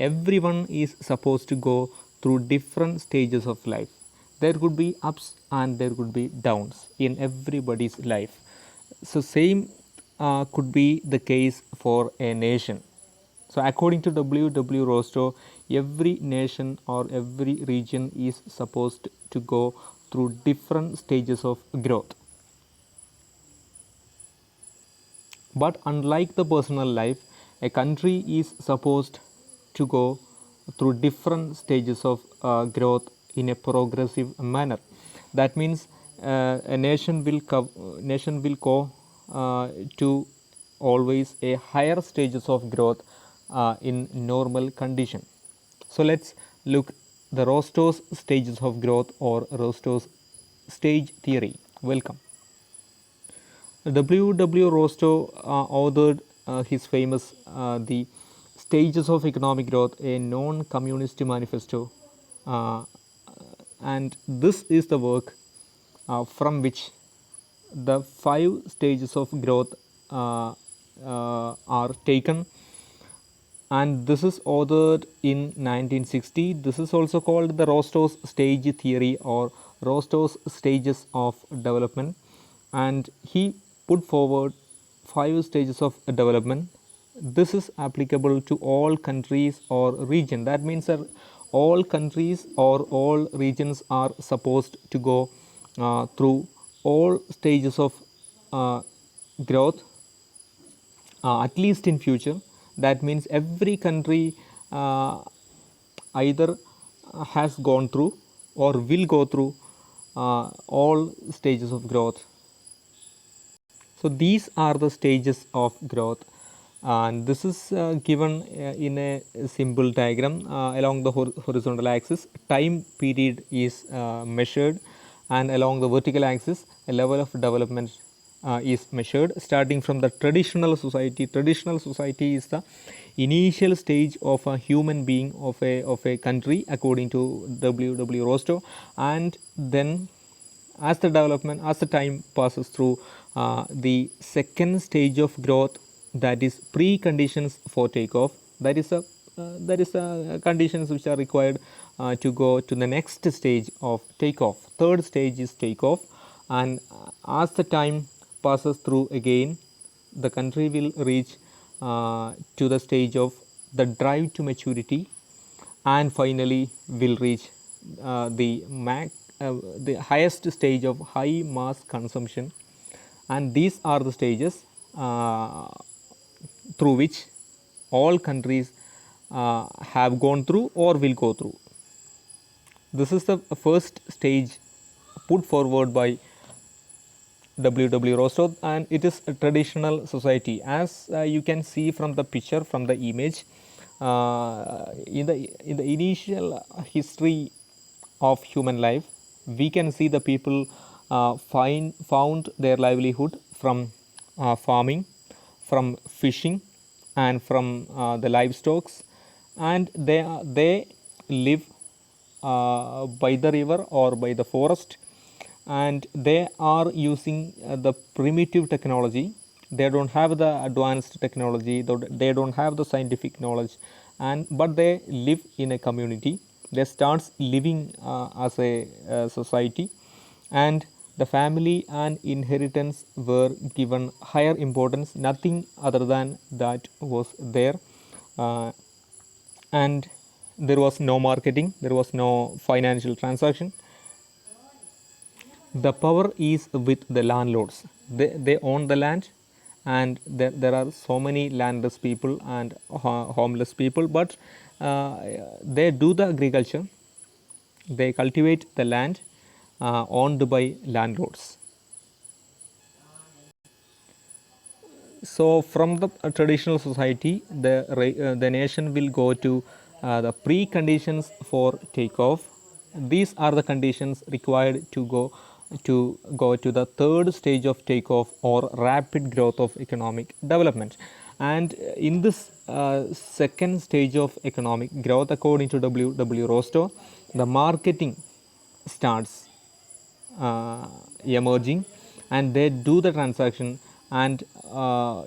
everyone is supposed to go through different stages of life. There could be ups and there could be downs in everybody's life. So same could be the case for a nation. So according to W. Rostow, every nation or every region is supposed to go through different stages of growth. But unlike the personal life, a country is supposed to go through different stages of growth in a progressive manner. That means a nation will go to always a higher stages of growth in normal condition. So let's look the Rostow's stages of growth or Rostow's stage theory. Welcome. W. Rostow authored his famous The Stages of Economic Growth, a non-communist manifesto, uh, and this is the work from which the 5 stages of growth are taken, and this is authored in 1960. This is also called the Rostow's stage theory or Rostow's stages of development, and he put forward 5 stages of development. This is applicable to all countries or region. That means that all countries or all regions are supposed to go through all stages of uh, growth, at least in future. That means every country either has gone through or will go through all stages of growth. So these are the stages of growth, and this is given in a simple diagram. Along the horizontal axis, time period is measured, and along the vertical axis, a level of development is measured. Starting from the traditional society. Traditional society is the initial stage of a human being, of a country, according to W. Rostow, and then as the time passes through, the second stage of growth, that is preconditions for takeoff, that is conditions which are required to go to the next stage of takeoff. Third stage is takeoff, and as the time passes through again, the country will reach to the stage of the drive to maturity, and finally will reach the highest stage of high mass consumption. And these are the stages through which all countries have gone through or will go through. This is the first stage put forward by W. Rostow, and it is a traditional society. As you can see from the picture, from the image, in the initial history of human life, we can see the people found their livelihood from farming, from fishing, and from the livestock, and they live by the river or by the forest, and they are using the primitive technology. They don't have the advanced technology, they don't have the scientific knowledge, and but they live in a community. They start living as a society, and the family and inheritance were given higher importance. Nothing other than that was there, and there was no marketing, there was no financial transaction. The power is with the landlords. They own the land, and there are so many landless people and homeless people, but they do the agriculture, they cultivate the land owned by landlords. So from the traditional society, the nation will go to the preconditions for takeoff. These are the conditions required to go to the third stage of takeoff or rapid growth of economic development. And in this second stage of economic growth, according to W. Rostow, the marketing starts emerging, and they do the transaction, and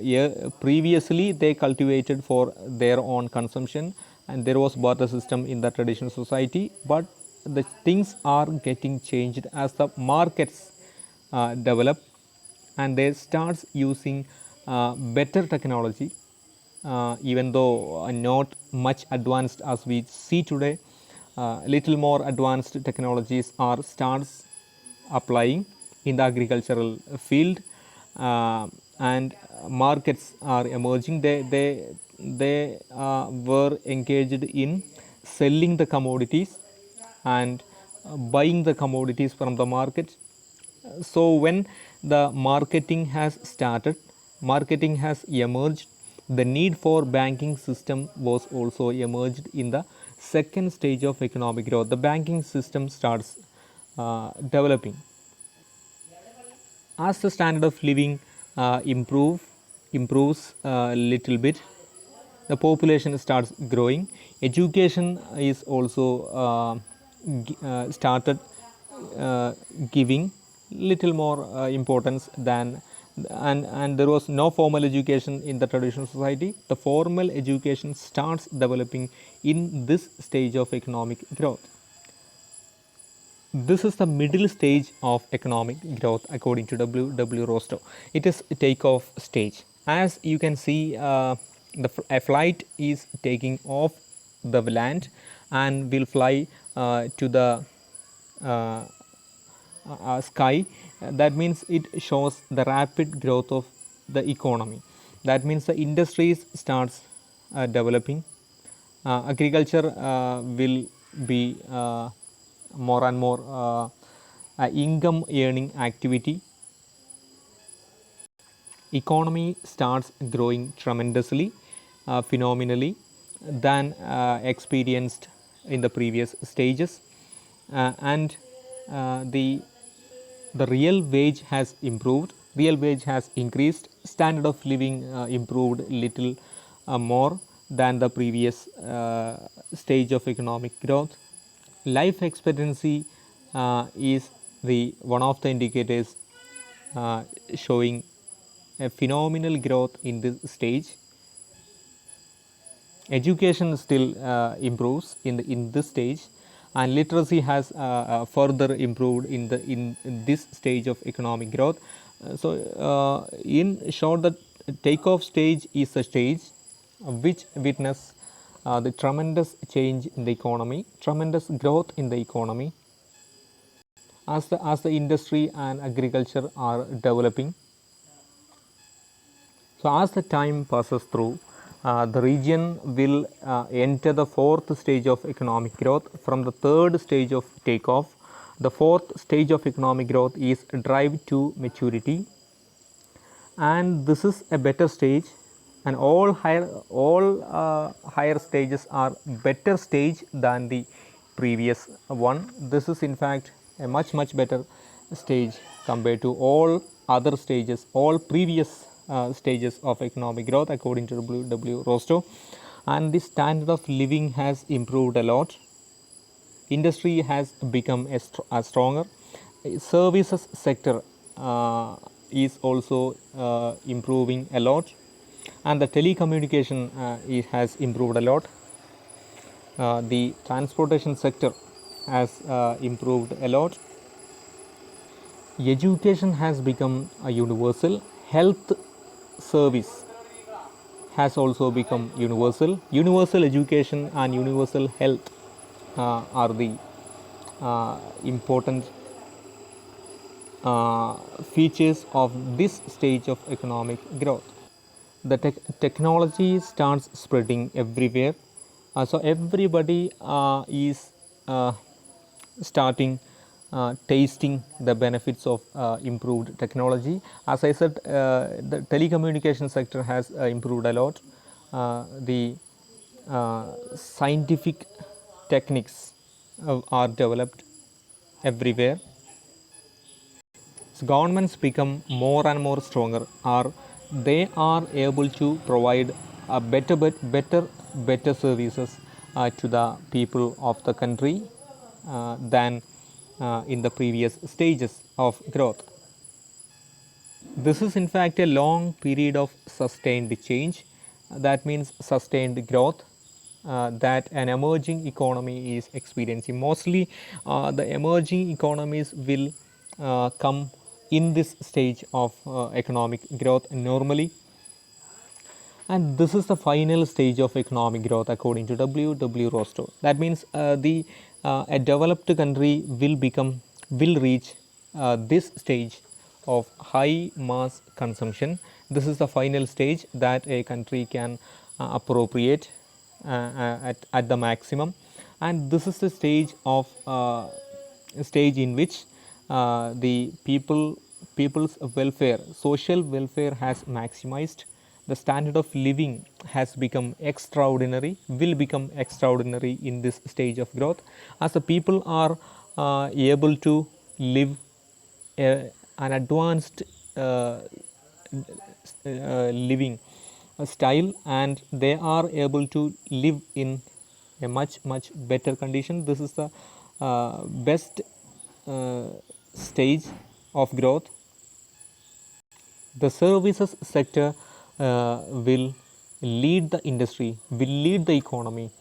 yeah, previously they cultivated for their own consumption, and there was barter system in the traditional society, but the things are getting changed as the markets develop and they starts using better technology, even though not much advanced as we see today. Little more advanced technologies are starts applying in the agricultural field, and markets are emerging. They were engaged in selling the commodities and buying the commodities from the market. So when the marketing has emerged, the need for banking system was also emerged in the second stage of economic growth. The banking system starts developing. As the standard of living improves a little bit, the population starts growing. Education is also started uh, giving little more importance than, and there was no formal education in the traditional society. The formal education starts developing in this stage of economic growth. This is the middle stage of economic growth according to W. Rostow. It is a takeoff stage. As you can see, a flight is taking off the land and will fly to the uh, sky. That means it shows the rapid growth of the economy. That means the industries starts developing. Agriculture will be more and more income earning activity. Economy starts growing tremendously, phenomenally than experienced in the previous stages, and the real wage has improved, real wage has increased, standard of living improved little more than the previous stage of economic growth. Life expectancy is the one of the indicators showing a phenomenal growth in this stage. Education still improves in this stage, and literacy has further improved in this stage of economic growth. In short, the takeoff stage is a stage which witness the tremendous change in the economy, tremendous growth in the economy as the industry and agriculture are developing. So as the time passes through, the region will enter the fourth stage of economic growth from the third stage of takeoff. The fourth stage of economic growth is drive to maturity, and this is a better stage, and all higher stages are better stage than the previous one. This is in fact a much better stage compared to all other stages, all previous stages of economic growth according to W. Rostow. And the standard of living has improved a lot. Industry has become a stronger. Services sector is also improving a lot, and the telecommunication it has improved a lot. The transportation sector has improved a lot. Education has become a universal. Health service has also become universal. Universal education and universal health are the important features of this stage of economic growth. The technology starts spreading everywhere, so everybody is starting tasting the benefits of improved technology. As I said, the telecommunication sector has improved a lot. The scientific techniques are developed everywhere. So governments become more and more stronger, or they are able to provide a better services to the people of the country than in the previous stages of growth. This is in fact a long period of sustained change. That means sustained growth. that an emerging economy is experiencing. Mostly the emerging economies will come in this stage of economic growth normally, and this is the final stage of economic growth according to W. Rostow. That means a developed country will reach this stage of high mass consumption. This is the final stage that a country can appropriate at the maximum, and this is the stage in which the people's welfare, social welfare has maximized. The standard of living has become extraordinary, will become extraordinary in this stage of growth, as the people are able to live an advanced living style, and they are able to live in a much better condition. This is the best uh, stage of growth. The services sector will lead the industry, will lead the economy,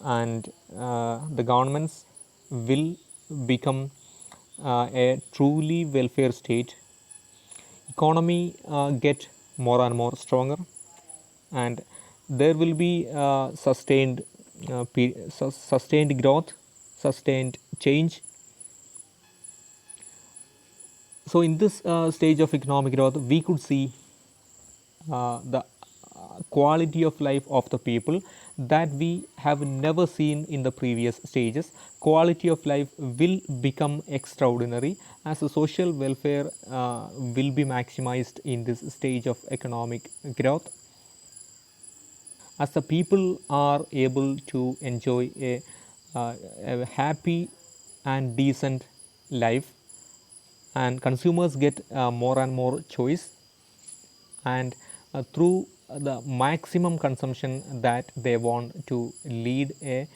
and the governments will become a truly welfare state. Economy get more and more stronger, and there will be sustained growth, sustained change. So in this stage of economic growth, we could see the quality of life of the people that we have never seen in the previous stages. Quality of life will become extraordinary as the social welfare will be maximized in this stage of economic growth, as the people are able to enjoy a happy and decent life, and consumers get more and more choice, and through the maximum consumption that they want to lead a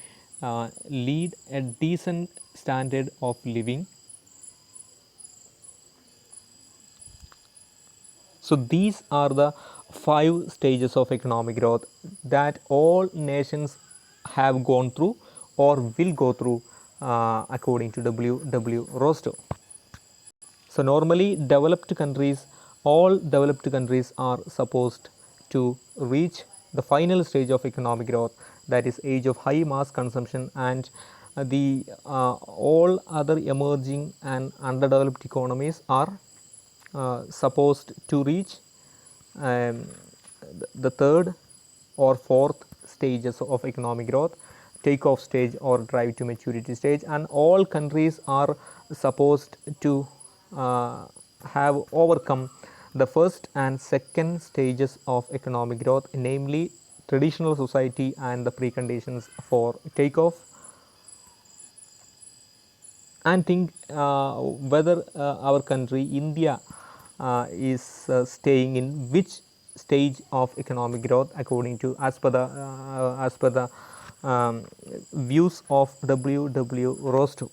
decent standard of living. So these are the 5 stages of economic growth that all nations have gone through or will go through according to W. Rostow. So normally all developed countries are supposed to reach the final stage of economic growth, that is age of high mass consumption, and the all other emerging and underdeveloped economies are supposed to reach um, the third or fourth stages of economic growth, takeoff stage or drive to maturity stage, and all countries are supposed to uh, have overcome the first and second stages of economic growth, namely traditional society and the preconditions for takeoff. And think whether our country India is staying in which stage of economic growth according to as per the views of W. Rostow.